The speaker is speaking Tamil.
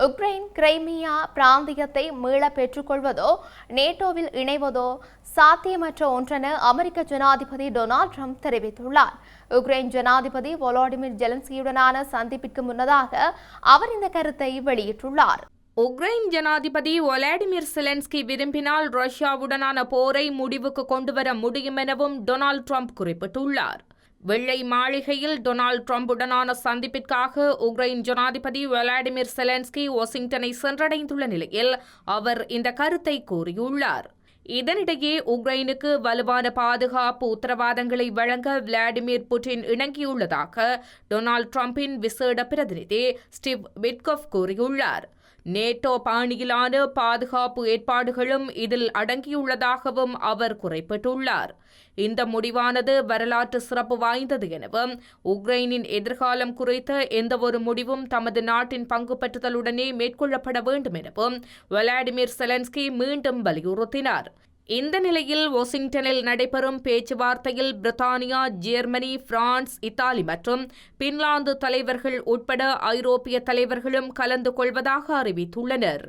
உக்ரைன் கிரைமியா பிராந்தியத்தை மீள பெற்றுக்கொள்வதோ நேட்டோவில் இணைவதோ சாத்தியமற்ற ஒன்றென அமெரிக்க ஜனாதிபதி டொனால்ட் ட்ரம்ப் தெரிவித்துள்ளார். உக்ரைன் ஜனாதிபதி வோலோடிமிர் ஜெலன்ஸ்கியுடனான சந்திப்பிற்கு முன்னதாக அவர் இந்த கருத்தை வெளியிட்டுள்ளார். உக்ரைன் ஜனாதிபதி வோலோடிமிர் செலன்ஸ்கி விரும்பினால் ரஷ்யாவுடனான போரை முடிவுக்கு கொண்டுவர முடியும் எனவும் டொனால்ட் ட்ரம்ப் குறிப்பிட்டுள்ளார். வெள்ளை மாளிகையில் டொனால்ட் ட்ரம்புடனான சந்திப்பிற்காக உக்ரைன் ஜனாதிபதி வோலோடிமிர் செலன்ஸ்கி வாஷிங்டனை சென்றடைந்துள்ள நிலையில் அவர் இந்த கருத்தை கூறியுள்ளார். இதனிடையே உக்ரைனுக்கு வலுவான பாதுகாப்பு உத்தரவாதங்களை வழங்க விளாடிமிர் புட்டின் இணங்கியுள்ளதாக டொனால்ட் ட்ரம்பின் விசேட பிரதிநிதி ஸ்டீவ் விட்கோஃப் கூறியுள்ளார். நேட்டோ பாணியிலான பாதுகாப்பு ஏற்பாடுகளும் இதில் அடங்கியுள்ளதாகவும் அவர் குறிப்பிட்டுள்ளார். இந்த முடிவானது வரலாற்று சிறப்பு வாய்ந்தது எனவும் உக்ரைனின் எதிர்காலம் குறித்த எந்தவொரு முடிவும் தமது நாட்டின் பங்கு பெற்றுதலுடனே மேற்கொள்ளப்பட வேண்டும் எனவும் விளாடிமிர் செலன்ஸ்கி மீண்டும் வலியுறுத்தினார். இந்த நிலையில் வாஷிங்டனில் நடைபெறும் பேச்சுவார்த்தையில் பிரித்தானியா, ஜெர்மனி, பிரான்ஸ், இத்தாலி மற்றும் பின்லாந்து தலைவர்கள் உட்பட ஐரோப்பிய தலைவர்களும் கலந்து கொள்வதாக அறிவித்துள்ளனர்.